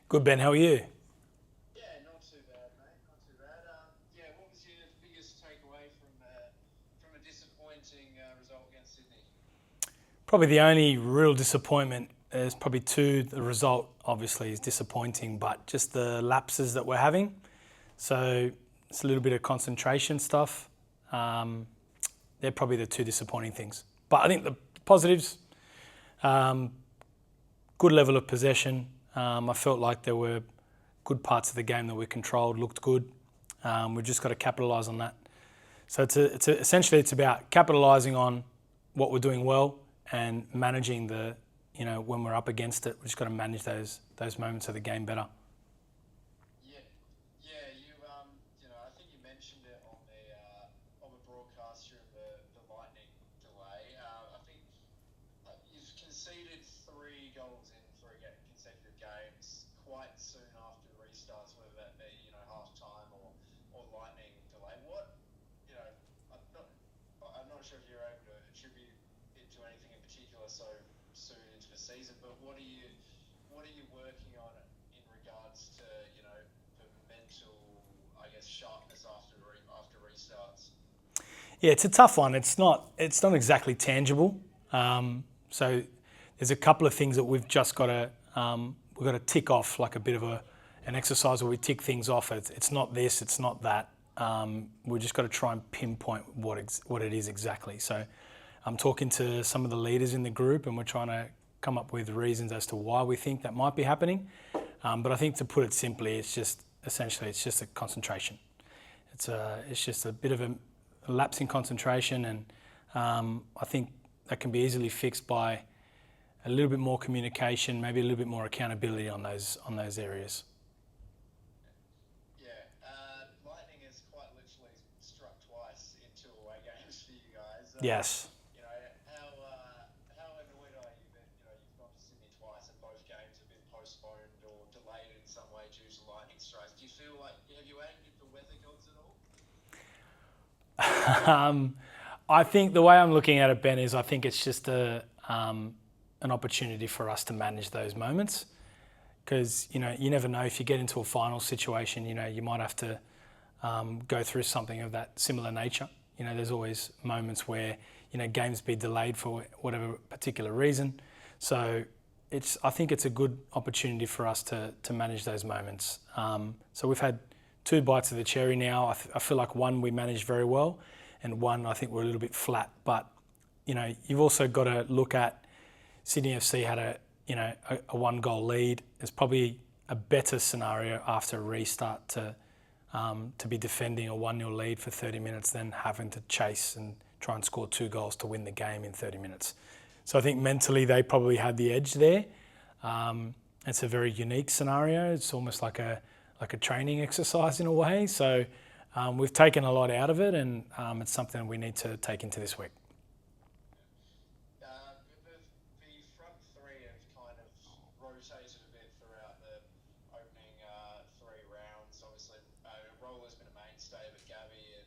Good, Ben. How are you? Yeah, not too bad, mate. Not too bad. Yeah, what was your biggest takeaway from a disappointing result against Sydney? Probably the only real disappointment is probably two. The result obviously is disappointing, but just the lapses that we're having. So it's a little bit of concentration stuff. Um, they're probably the two disappointing things. But I think the positives, um, good level of possession. I felt like there were good parts of the game that we controlled, looked good. We've just got to capitalise on that. So essentially it's about capitalising on what we're doing well and managing when we're up against it, we just got to manage those moments of the game better. Yeah, yeah. I think you mentioned it on the broadcast during the lightning delay. I think you've conceded 3 goals in consecutive games quite soon after restarts, whether that be half time or lightning delay. You know, I'm not I'm not sure if you're able to attribute it to anything in particular so soon into the season, but what are you working on in regards to the mental, I guess, sharpness after restarts? Yeah, it's a tough one. It's not exactly tangible. So there's a couple of things that we've got to tick off like a bit of an exercise where we tick things off. It's not this, it's not that. We've just got to try and pinpoint what it is exactly. So I'm talking to some of the leaders in the group, and we're trying to come up with reasons as to why we think that might be happening. But I think to put it simply, it's just a concentration. It's just a bit of a lapse in concentration, and I think that can be easily fixed by a little bit more communication, maybe a little bit more accountability on those areas. Yeah, lightning has quite literally struck twice in 2 away games for you guys. Yes. You know, how annoyed are you that you've gone to Sydney twice and both games have been postponed or delayed in some way due to lightning strikes? Do you feel like have you angered the weather gods at all? I think the way I'm looking at it, Ben, is I think it's just an opportunity for us to manage those moments, because you never know if you get into a final situation. You might have to go through something of that similar nature. There's always moments where games be delayed for whatever particular reason. So I think it's a good opportunity for us to manage those moments. So we've had two bites of the cherry now. I feel like one we managed very well, and one I think we're a little bit flat. But you've also got to look at Sydney FC had a 1 goal lead. It's probably a better scenario after a restart to be defending a 1-0 lead for 30 minutes than having to chase and try and score 2 goals to win the game in 30 minutes. So I think mentally they probably had the edge there. It's a very unique scenario. It's almost like a training exercise in a way. So we've taken a lot out of it, and it's something we need to take into this week. The front three have kind of rotated a bit throughout the opening 3 rounds. Obviously, Roller's been a mainstay, but Gabby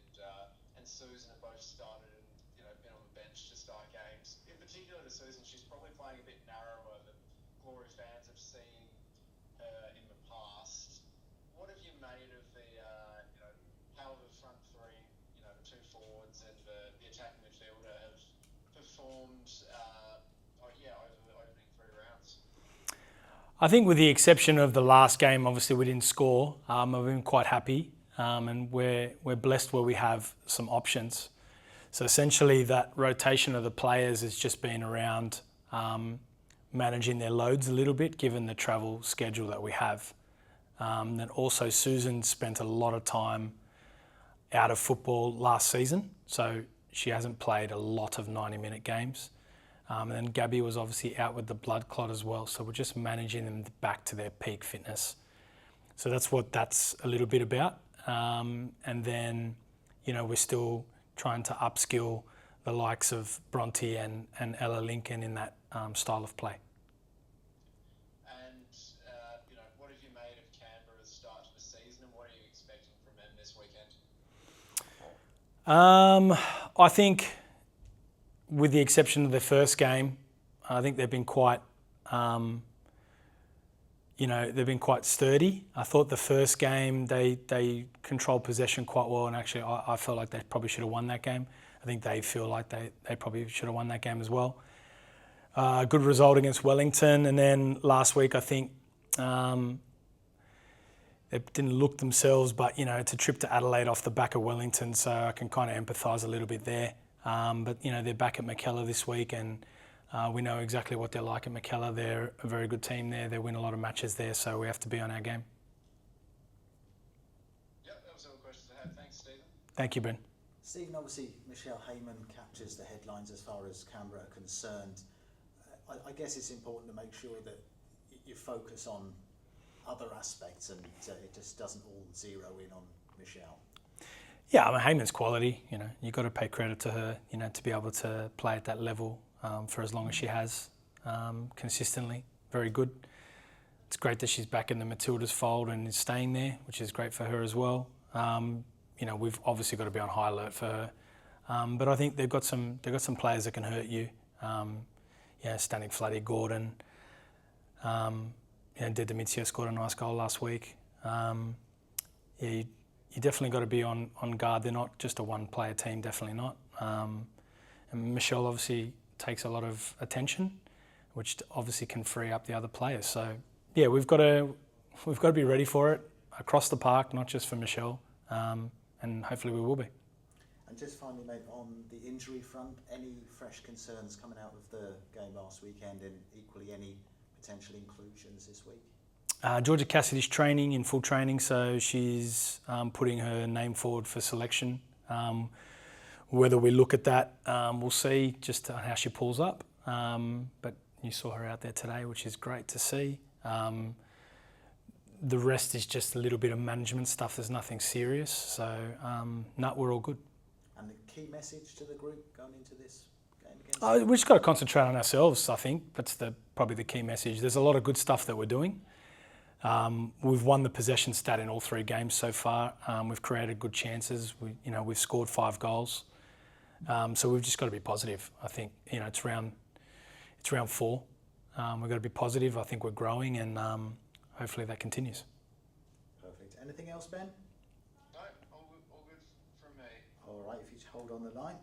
and Susan have both started and been on the bench to start games. In particular, to Susan, she's probably playing a bit narrower than Glory fans have seen her in the past. What have you made of how the front three, the two forwards and the attacking midfielder have performed, over the opening 3 rounds? I think with the exception of the last game, obviously we didn't score. I've been quite happy, and we're blessed where we have some options. So essentially that rotation of the players has just been around managing their loads a little bit, given the travel schedule that we have. Then also Susan spent a lot of time out of football last season, so she hasn't played a lot of 90-minute games. And then Gabby was obviously out with the blood clot as well, so we're just managing them back to their peak fitness. So that's what that's a little bit about. And then, we're still trying to upskill the likes of Bronte and Ella Lincoln in that style of play. And what have you made of Canberra's start to the season, and what are you expecting from them this weekend? I think, with the exception of their first game, I think they've been quite, they've been quite sturdy. I thought the first game they controlled possession quite well, and actually I felt like they probably should have won that game. I think they feel like they probably should have won that game as well. Good result against Wellington, and then last week I think they didn't look themselves, but it's a trip to Adelaide off the back of Wellington, so I can kind of empathise a little bit there. But they're back at Mackellar this week, and we know exactly what they're like at Mackellar. They're a very good team there. They win a lot of matches there, so we have to be on our game. Yep, that was all the questions I had. Thanks, Stephen. Thank you, Ben. Stephen, obviously Michelle Heyman captures the headlines as far as Canberra are concerned. I guess it's important to make sure that you focus on other aspects and it just doesn't all zero in on Michelle. Yeah, I mean, Heyman's quality, you've got to pay credit to her, to be able to play at that level for as long as she has, consistently. Very good. It's great that she's back in the Matildas fold and is staying there, which is great for her as well. We've obviously got to be on high alert for her. But I think they've got some players that can hurt you. Stanek, Flatty, Gordon. Dedemizio scored a nice goal last week. You definitely got to be on guard. They're not just a one-player team, definitely not. And Michelle obviously takes a lot of attention, which obviously can free up the other players. So yeah, we've got to be ready for it across the park, not just for Michelle, and hopefully we will be. And just finally, mate, on the injury front, any fresh concerns coming out of the game last weekend, and equally any potential inclusions this week? Georgia Cassidy's training, in full training, so she's putting her name forward for selection. Whether we look at that, we'll see just how she pulls up. But you saw her out there today, which is great to see. The rest is just a little bit of management stuff. There's nothing serious. So, we're all good. And the key message to the group going into this game against? We've just got to concentrate on ourselves, I think. That's probably the key message. There's a lot of good stuff that we're doing. We've won the possession stat in all 3 games so far. We've created good chances. We've scored 5 goals. So we've just got to be positive. I think it's round 4. We've got to be positive. I think we're growing, and hopefully that continues. Perfect. Anything else, Ben? No, all good from me. All right, if you hold on the line.